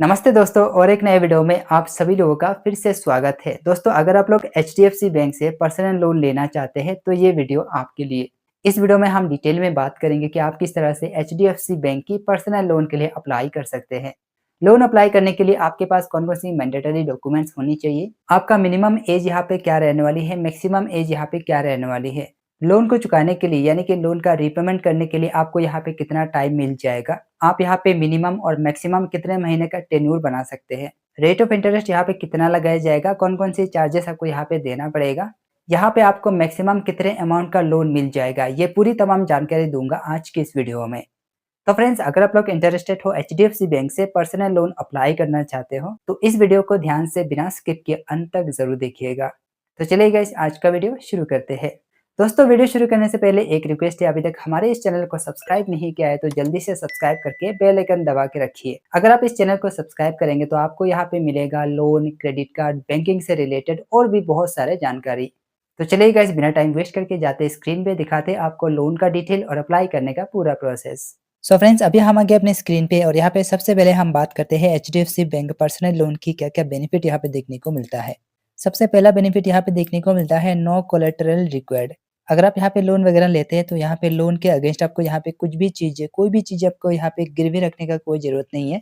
नमस्ते दोस्तों और एक नए वीडियो में आप सभी लोगों का फिर से स्वागत है। दोस्तों अगर आप लोग एचडीएफसी बैंक से पर्सनल लोन लेना चाहते हैं तो ये वीडियो आपके लिए। इस वीडियो में हम डिटेल में बात करेंगे कि आप किस तरह से एचडीएफसी बैंक की पर्सनल लोन के लिए अप्लाई कर सकते हैं। लोन अप्लाई करने के लिए आपके पास कौन कौन सी मैंडेटरी डॉक्यूमेंट्स होनी चाहिए, आपका मिनिमम एज यहाँ पे क्या रहने वाली है, मैक्सिमम एज यहाँ पे क्या रहने वाली है, लोन को चुकाने के लिए यानी कि लोन का रीपेमेंट करने के लिए आपको यहाँ पे कितना टाइम मिल जाएगा, आप यहाँ पे मिनिमम और मैक्सिमम कितने महीने का टेन्योर बना सकते हैं, रेट ऑफ इंटरेस्ट यहाँ पे कितना लगाया जाएगा, कौन कौन से चार्जेस आपको यहाँ पे देना पड़ेगा, यहाँ पे आपको मैक्सिमम कितने अमाउंट का लोन मिल जाएगा, ये पूरी तमाम जानकारी दूंगा आज की इस वीडियो में। तो फ्रेंड्स अगर आप लोग इंटरेस्टेड हो एचडीएफसी बैंक से पर्सनल लोन अप्लाई करना चाहते हो तो इस वीडियो को ध्यान से बिना स्किप किए अंत तक जरूर देखिएगा। तो चलिए गाइस आज का वीडियो शुरू करते हैं। दोस्तों वीडियो शुरू करने से पहले एक रिक्वेस्ट है, अभी तक हमारे इस चैनल को सब्सक्राइब नहीं किया है तो जल्दी से सब्सक्राइब करके बेल आइकन दबा के रखिए। अगर आप इस चैनल को सब्सक्राइब करेंगे तो आपको यहाँ पे मिलेगा लोन, क्रेडिट कार्ड, बैंकिंग से रिलेटेड और भी बहुत सारे जानकारी। तो चलिए गाइस बिना टाइम वेस्ट करके जाते स्क्रीन पे दिखाते आपको लोन का डिटेल और अप्लाई करने का पूरा प्रोसेस। सो फ्रेंड्स अभी हम आ गए अपने स्क्रीन पे और यहाँ पे सबसे पहले हम बात करते हैं एचडीएफसी बैंक पर्सनल लोन की क्या क्या बेनिफिट यहाँ पे देखने को मिलता है। सबसे पहला बेनिफिट यहाँ पे देखने को मिलता है नो कोलेटरल रिक्वायर्ड। अगर आप यहाँ पे लोन वगैरह लेते हैं तो यहाँ पे लोन के अगेंस्ट आपको यहाँ पे कुछ भी चीज़, कोई भी चीज़ आपको यहाँ पे गिरवी रखने का कोई ज़रूरत नहीं है।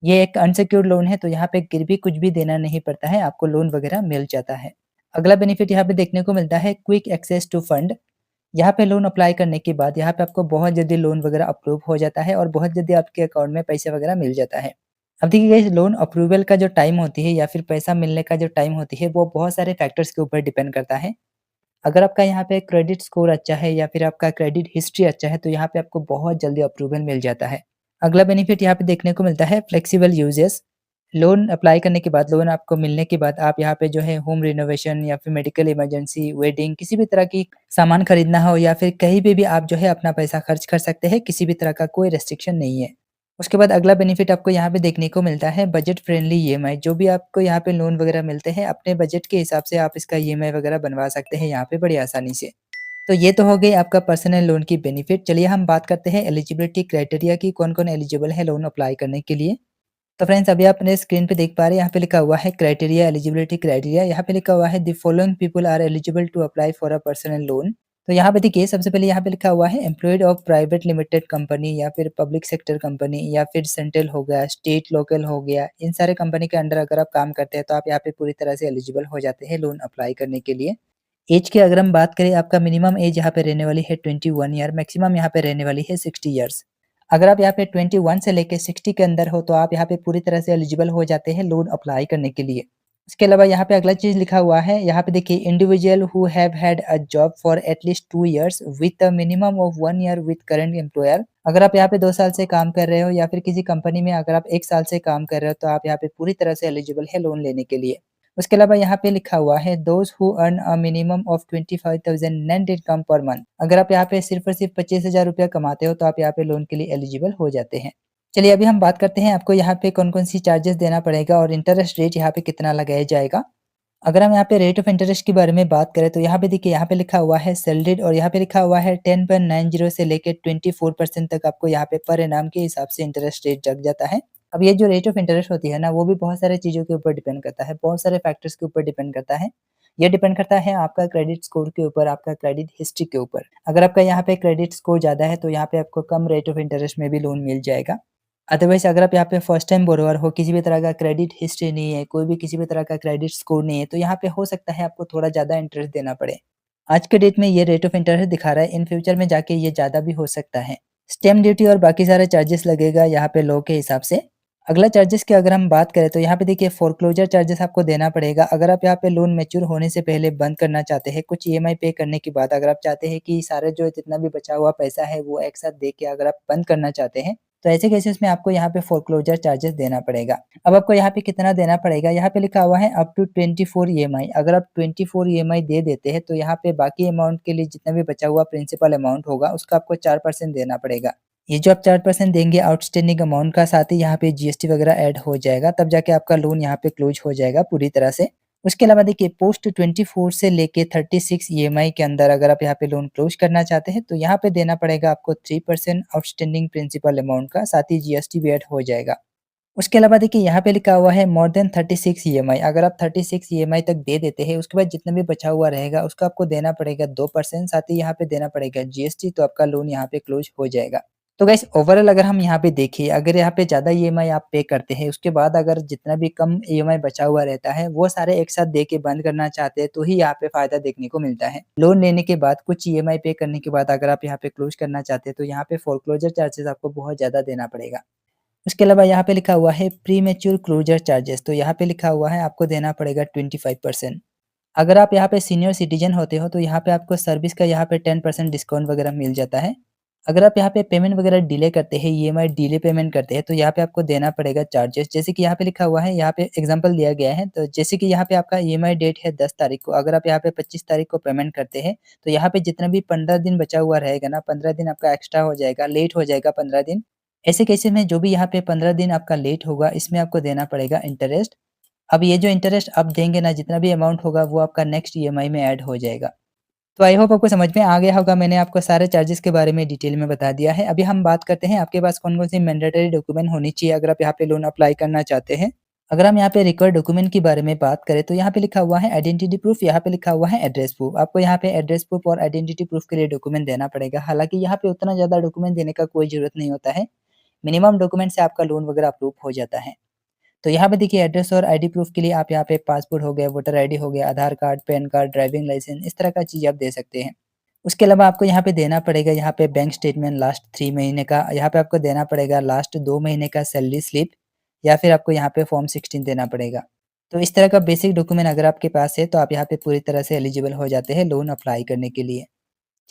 ये एक अनसिक्योर्ड लोन है तो यहाँ पे गिरवी कुछ भी देना नहीं पड़ता है, आपको लोन वगैरह मिल जाता है। अगला बेनिफिट यहाँ पे देखने को मिलता है क्विक एक्सेस टू फंड। यहाँ पे लोन अप्लाई करने के बाद यहाँ पे आपको बहुत जल्दी लोन वगैरह अप्रूव हो जाता है और बहुत जल्दी आपके अकाउंट में पैसे वगैरह मिल जाता है। अब देखिए गाइस लोन अप्रूवल का जो टाइम होती है या फिर पैसा मिलने का जो टाइम होती है वो बहुत सारे फैक्टर्स के ऊपर डिपेंड करता है। अगर आपका यहाँ पे क्रेडिट स्कोर अच्छा है या फिर आपका क्रेडिट हिस्ट्री अच्छा है तो यहाँ पे आपको बहुत जल्दी अप्रूवल मिल जाता है। अगला बेनिफिट यहाँ पे देखने को मिलता है फ्लेक्सिबल यूजेस। लोन अप्लाई करने के बाद, लोन आपको मिलने के बाद आप यहाँ पे जो है होम रिनोवेशन या फिर मेडिकल इमरजेंसी, वेडिंग, किसी भी तरह की सामान खरीदना हो या फिर कहीं पे भी आप जो है अपना पैसा खर्च कर सकते हैं, किसी भी तरह का कोई रेस्ट्रिक्शन नहीं है। उसके बाद अगला बेनिफिट आपको यहाँ पे देखने को मिलता है बजट फ्रेंडली ईएमआई। जो भी आपको यहाँ पे लोन वगैरह मिलते हैं अपने बजट के हिसाब से आप इसका ईएमआई वगैरह बनवा सकते हैं यहाँ पे बड़ी आसानी से। तो ये तो हो गई आपका पर्सनल लोन की बेनिफिट। चलिए हम बात करते हैं एलिजिबिलिटी क्राइटेरिया की, कौन-कौन एलिजिबल है लोन अप्लाई करने के लिए। तो फ्रेंड्स अभी आप अपने स्क्रीन पे देख पा रहे हैं, यहाँ पे लिखा हुआ है क्राइटेरिया, एलिजिबिलिटी क्राइटेरिया। यहाँ पे लिखा हुआ है the following people are eligible to apply for a personal loan. तो यहाँ पे देखिए सबसे पहले यहाँ पे लिखा हुआ है employed of private limited company या फिर पब्लिक सेक्टर कंपनी या फिर सेंट्रल हो गया, स्टेट लोकल हो गया, इन सारे कंपनी के अंडर अगर आप काम करते हैं तो आप यहाँ पे पूरी तरह से एलिजिबल हो जाते हैं लोन अप्लाई करने के लिए। एज की अगर हम बात करें, आपका मिनिमम एज यहाँ पे रहने वाली है 21 ईयर, मैक्सिमम यहाँ पे रहने वाली है 60 ईयर्स। अगर आप यहाँ पे 21 से लेके 60 के अंदर हो तो आप यहाँ पे पूरी तरह से एलिजिबल हो जाते हैं लोन अप्लाई करने के लिए। इसके अलावा यहाँ पे अगला चीज़ लिखा हुआ है, यहाँ पे देखिए individual who have had a job for at least 2 years with a minimum of 1 year with current employer. अगर आप यहाँ पे 2 साल से काम कर रहे हो या फिर किसी कंपनी में अगर आप 1 साल से काम कर रहे हो तो आप यहाँ पे पूरी तरह से एलिजिबल है लोन लेने के लिए। उसके अलावा यहाँ पे लिखा हुआ है those who earn a minimum of 25,000 net income per month. अगर आप यहाँ पे सिर्फ और सिर्फ 25,000 रुपया कमाते हो तो आप यहाँ पे लोन के लिए एलिजिबल हो जाते हैं। चलिए अभी हम बात करते हैं आपको यहाँ पे कौन-कौन सी चार्जेस देना पड़ेगा और इंटरेस्ट रेट यहाँ पे कितना लगाया जाएगा। अगर हम यहाँ पे रेट ऑफ इंटरेस्ट के बारे में बात करें तो यहाँ पे देखिए यहाँ पे लिखा हुआ है सैलरीड और यहाँ पे लिखा हुआ है 10.90 से लेके 24% तक आपको यहाँ पे पर एनम के हिसाब से इंटरेस्ट रेट लग जाता है। अब ये जो रेट ऑफ इंटरेस्ट होती है ना वो भी बहुत सारे चीज़ों के ऊपर डिपेंड करता है, बहुत सारे फैक्टर्स के ऊपर डिपेंड करता है। ये डिपेंड करता है आपका क्रेडिट स्कोर के ऊपर, आपका क्रेडिट हिस्ट्री के ऊपर। अगर आपका यहाँ पे क्रेडिट स्कोर ज़्यादा है तो यहाँ पे आपको कम रेट ऑफ इंटरेस्ट में भी लोन मिल जाएगा। अदरवाइज़ अगर आप यहाँ पे फर्स्ट टाइम बोरोवर हो, किसी भी तरह का क्रेडिट हिस्ट्री नहीं है, कोई भी किसी भी तरह का क्रेडिट स्कोर नहीं है, तो यहाँ पे हो सकता है आपको थोड़ा ज़्यादा इंटरेस्ट देना पड़े। आज के डेट में ये रेट ऑफ इंटरेस्ट दिखा रहा है, इन फ्यूचर में जाके ये ज़्यादा भी हो सकता है। स्टैम्प ड्यूटी और बाकी सारे चार्जेस लगेगा यहाँ पे लॉ के हिसाब से। अगला चार्जेस की अगर हम बात करें तो यहाँ पे देखिए फोरक्लोजर चार्जेस आपको देना पड़ेगा। अगर आप यहाँ पे लोन मैच्योर होने से पहले बंद करना चाहते हैं, कुछ ईएमआई पे करने के बाद अगर आप चाहते हैं कि सारे जो जितना भी बचा हुआ पैसा है वो एक साथ दे के अगर आप बंद करना चाहते हैं तो ऐसे केसेस में आपको यहाँ पे फोरक्लोजर चार्जेस देना पड़ेगा। अब आपको यहाँ पे कितना देना पड़ेगा, यहाँ पे लिखा हुआ है अप टू 24 ईएमआई। अगर आप 24 ईएमआई दे देते हैं तो यहाँ पे बाकी अमाउंट के लिए जितना भी बचा हुआ प्रिंसिपल अमाउंट होगा उसका आपको 4% देना पड़ेगा। ये जो आप 4% देंगे आउटस्टैंडिंग अमाउंट का, साथ ही यहाँ पे जीएसटी वगैरह ऐड हो जाएगा, तब जाके आपका लोन यहाँ पे क्लोज हो जाएगा पूरी तरह से। उसके अलावा देखिए पोस्ट 24 से लेके 36 ईएमआई के अंदर अगर आप यहाँ पे लोन क्लोज करना चाहते हैं तो यहाँ पे देना पड़ेगा आपको 3% आउटस्टैंडिंग प्रिंसिपल अमाउंट का, साथ ही जीएसटी भी ऐड हो जाएगा। उसके अलावा देखिए यहाँ पे लिखा हुआ है मोर देन 36 ईएमआई। अगर आप 36 ईएमआई तक दे देते हैं, उसके बाद जितना भी बचा हुआ रहेगा उसका आपको देना पड़ेगा 2%, साथ ही यहाँ पे देना पड़ेगा जीएसटी, तो आपका लोन यहाँ पे क्लोज हो जाएगा। तो गाइस ओवरऑल अगर हम यहाँ पे देखें, अगर यहाँ पे ज़्यादा ईएमआई आप पे करते हैं, उसके बाद अगर जितना भी कम ईएमआई बचा हुआ रहता है, वो सारे एक साथ दे के बंद करना चाहते हैं, तो ही यहाँ पे फ़ायदा देखने को मिलता है। लोन लेने के बाद कुछ ईएमआई पे करने के बाद अगर आप यहाँ पे क्लोज़ करना चाहते हैं, तो यहाँ पे फोरक्लोजर चार्जेज़ आपको बहुत ज़्यादा देना पड़ेगा। उसके अलावा यहाँ पे लिखा हुआ है प्रीमैच्योर क्लोज़र चार्जेज़, तो यहाँ पे लिखा हुआ है आपको देना पड़ेगा 25%। अगर आप यहाँ पे सीनियर सिटीज़न होते हो, तो यहाँ पे आपको सर्विस का यहाँ पे 10% डिस्काउंट वगैरह मिल जाता है। अगर आप यहाँ पे पेमेंट वगैरह डिले करते हैं, ईएमआई डिले पेमेंट करते हैं, तो यहाँ पे आपको देना पड़ेगा चार्जेस। जैसे कि यहाँ पे लिखा हुआ है, यहाँ पे एग्जांपल दिया गया है, तो जैसे कि यहाँ पे आपका ईएमआई डेट है 10 तारीख को, अगर आप यहाँ पे 25 तारीख को पेमेंट करते हैं, तो यहाँ पे जितना भी 15 दिन बचा हुआ रहेगा ना, 15 दिन आपका एक्स्ट्रा हो जाएगा, लेट हो जाएगा 15 दिन। ऐसे केसेस में जो भी यहाँ पे 15 दिन आपका लेट होगा, इसमें आपको देना पड़ेगा इंटरेस्ट। अब ये जो इंटरेस्ट आप देंगे ना, जितना भी अमाउंट होगा वो आपका नेक्स्ट ईएमआई में ऐड हो जाएगा। तो आई होप आपको समझ में आ गया होगा, मैंने आपको सारे चार्जेस के बारे में डिटेल में बता दिया है। अभी हम बात करते हैं आपके पास कौन-कौन सी मैंडेटरी डॉक्यूमेंट होनी चाहिए अगर आप यहाँ पे लोन अप्लाई करना चाहते हैं। अगर हम यहाँ पे रिक्वायर्ड डॉक्यूमेंट के बारे में बात करें, तो यहाँ पे लिखा हुआ है आइडेंटिटी प्रूफ, यहाँ पे लिखा हुआ है एड्रेस प्रूफ। आपको यहाँ पे एड्रेस प्रूफ और आइडेंटिटी प्रूफ के लिए डॉक्यूमेंट देना पड़ेगा। हालाँकि यहाँ पे उतना ज़्यादा डॉक्यूमेंट देने का कोई ज़रूरत नहीं होता है। मिनिमम डॉक्यूमेंट से आपका लोन वगैरह अप्रूव हो जाता है। तो यहाँ पे देखिए एड्रेस और आईडी प्रूफ के लिए आप यहाँ पे पासपोर्ट हो गया, वोटर आईडी हो गया, Aadhaar card, PAN card, driving licence, इस तरह का चीज़ आप दे सकते हैं। उसके अलावा आपको यहाँ पे देना पड़ेगा यहाँ पे बैंक स्टेटमेंट लास्ट 3 महीने का, यहाँ पे आपको देना पड़ेगा लास्ट 2 महीने का सैलरी स्लिप, या फिर आपको यहाँ पे फॉर्म 16 देना पड़ेगा। तो इस तरह का बेसिक डॉक्यूमेंट अगर आपके पास है, तो आप यहाँ पे पूरी तरह से एलिजिबल हो जाते हैं लोन अप्लाई करने के लिए।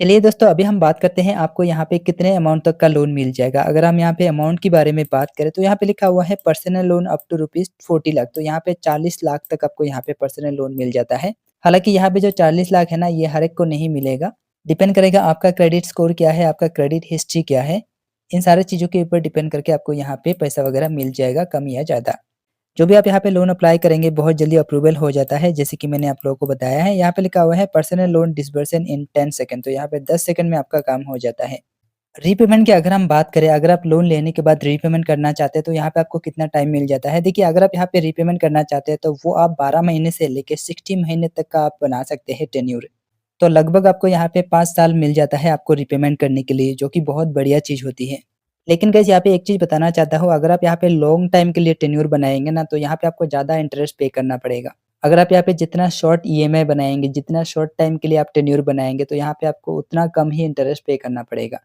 चलिए दोस्तों, अभी हम बात करते हैं आपको यहाँ पे कितने अमाउंट तक का लोन मिल जाएगा। अगर हम यहाँ पे अमाउंट के बारे में बात करें, तो यहाँ पे लिखा हुआ है personal loan up to rupees 40 lakh, तो यहाँ पे 40 लाख तक आपको यहाँ पे पर्सनल लोन मिल जाता है। हालाँकि यहाँ पे जो 40 लाख है ना, ये हर एक को नहीं मिलेगा। डिपेंड करेगा आपका क्रेडिट स्कोर क्या है, आपका क्रेडिट हिस्ट्री क्या है। इन सारी चीज़ों के ऊपर डिपेंड करके आपको यहाँ पे पैसा वगैरह मिल जाएगा, कम या ज़्यादा। जो भी आप यहाँ पे लोन अप्लाई करेंगे बहुत जल्दी अप्रूवल हो जाता है, जैसे कि मैंने आप लोगों को बताया है। यहाँ पे लिखा हुआ है पर्सनल लोन डिसबर्सन इन 10 सेकंड, तो यहाँ पे 10 सेकंड में आपका काम हो जाता है। रीपेमेंट की अगर हम बात करें, अगर आप लोन लेने के बाद रीपेमेंट करना चाहते हैं, तो यहाँ पे आपको कितना टाइम मिल जाता है। देखिए अगर आप यहाँ पे रीपेमेंट करना चाहते हैं, तो वो आप 12 महीने से लेके 60 महीने तक का आप बना सकते हैं टेन्योर। तो लगभग आपको यहाँ पे 5 साल मिल जाता है आपको रीपेमेंट करने के लिए, जो कि बहुत बढ़िया चीज़ होती है। लेकिन गाइस यहाँ पे एक चीज़ बताना चाहता हूँ, अगर आप यहाँ पे लॉन्ग टाइम के लिए टेन्योर बनाएँगे ना, तो यहाँ पे आपको ज़्यादा इंटरेस्ट पे करना पड़ेगा। अगर आप यहाँ पे जितना शॉर्ट ईएमआई बनाएँगे, जितना शॉर्ट टाइम के लिए आप टेन्योर बनाएँगे, तो यहाँ पे आपको उतना कम ही इंटरेस्ट पे करना पड़ेगा।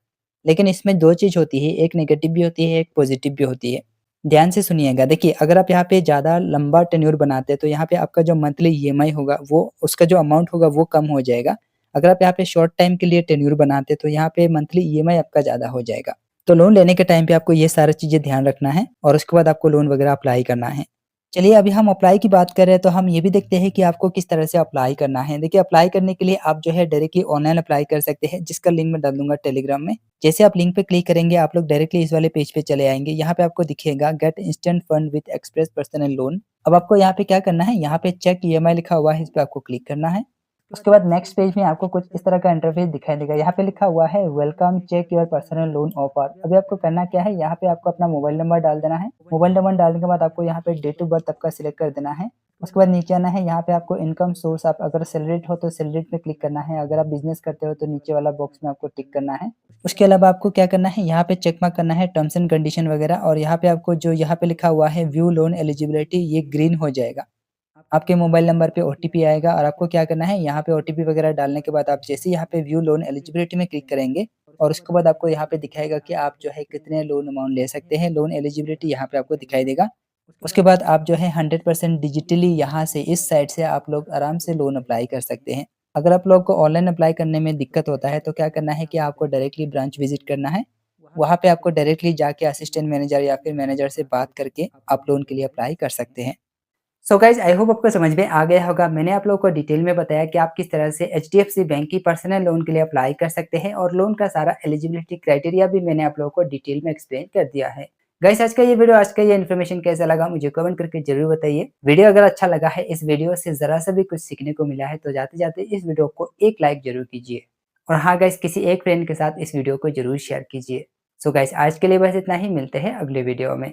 लेकिन इसमें 2 चीज़ होती है, एक नेगेटिव भी होती है, एक पॉजिटिव भी होती है। ध्यान से सुनिएगा, देखिए अगर आप यहाँ पे ज़्यादा लंबा टेन्योर बनाते हैं, तो यहाँ पे आपका जो मंथली ईएमआई होगा, वो उसका जो अमाउंट होगा वो कम हो जाएगा। अगर आप यहाँ पे शॉर्ट टाइम के लिए टेन्योर बनाते हैं, तो यहाँ पे मंथली ईएमआई आपका ज़्यादा हो जाएगा। तो लोन लेने के टाइम पे आपको ये सारी चीज़ें ध्यान रखना है और उसके बाद आपको लोन वगैरह अप्लाई करना है। चलिए अभी हम अप्लाई की बात कर रहे हैं, तो हम ये भी देखते हैं कि आपको किस तरह से अप्लाई करना है। देखिए अप्लाई करने के लिए आप जो है डायरेक्टली ऑनलाइन अप्लाई कर सकते हैं, जिसका लिंक मैं डाल दूँगा टेलीग्राम में। जैसे आप लिंक पे क्लिक करेंगे, आप लोग डायरेक्टली इस वाले पेज पे चले आएँगे। यहाँ पे आपको दिखेगा get instant fund with express personal loan. अब आपको यहाँ पे क्या करना है, यहाँ पे चेक ईएमआई लिखा हुआ है, इस पे आपको क्लिक करना है। उसके बाद नेक्स्ट पेज में आपको कुछ इस तरह का इंटरफेस दिखाई देगा। यहाँ पे लिखा हुआ है welcome check your personal loan offer. अभी आपको करना क्या है, यहाँ पे आपको अपना मोबाइल नंबर डाल देना है। मोबाइल नंबर डालने के बाद आपको यहाँ पे डेट ऑफ बर्थ आपका सिलेक्ट कर देना है। उसके बाद नीचे आना है, यहाँ पे आपको इनकम सोर्स, आप अगर सैलरीड हो तो सैलरीड पे क्लिक करना है, अगर आप बिजनेस करते हो तो नीचे वाला बॉक्स में आपको टिक करना है। उसके अलावा आपको क्या करना है, यहाँ पे चेक मार्क करना है टर्म्स एंड कंडीशन वगैरह, और यहाँ पे आपको जो यहाँ पे लिखा हुआ है व्यू लोन एलिजिबिलिटी, ये ग्रीन हो जाएगा। आपके मोबाइल नंबर पे ओटीपी आएगा और आपको क्या करना है, यहाँ पे ओटीपी वगैरह डालने के बाद आप जैसे ही यहाँ पे व्यू लोन एलिजिबिलिटी में क्लिक करेंगे, और उसके बाद आपको यहाँ पे दिखाएगा कि आप जो है कितने लोन अमाउंट ले सकते हैं। लोन एलिजिबिलिटी यहाँ पे आपको दिखाई देगा। उसके बाद आप जो है 100% डिजिटली यहाँ से इस साइट से आप लोग आराम से लोन अप्लाई कर सकते हैं। अगर आप लोग को ऑनलाइन अप्लाई करने में दिक्कत होता है, तो क्या करना है कि आपको डायरेक्टली ब्रांच विजिट करना है। वहाँ पे आपको डायरेक्टली जाके असिस्टेंट मैनेजर या फिर मैनेजर से बात करके आप लोन के लिए अप्लाई कर सकते हैं। सो गाइज आई होप आपको समझ में आ गया होगा। मैंने आप लोगों को डिटेल में बताया कि आप किस तरह से एचडीएफसी बैंक की पर्सनल लोन के लिए अप्लाई कर सकते हैं, और लोन का सारा एलिजिबिलिटी क्राइटेरिया भी मैंने आप लोगों को डिटेल में एक्सप्लेन कर दिया है। गाइस आज का ये वीडियो, आज का ये इन्फॉर्मेशन कैसा लगा मुझे कमेंट करके जरूर बताइए। वीडियो अगर अच्छा लगा है, इस वीडियो से जरा सा भी कुछ सीखने को मिला है, तो जाते जाते इस वीडियो को एक लाइक जरूर कीजिए। और हाँ गाइस, किसी एक फ्रेंड के साथ इस वीडियो को जरूर शेयर कीजिए। सो गाइस आज के लिए बस इतना ही, मिलते हैं अगले वीडियो में।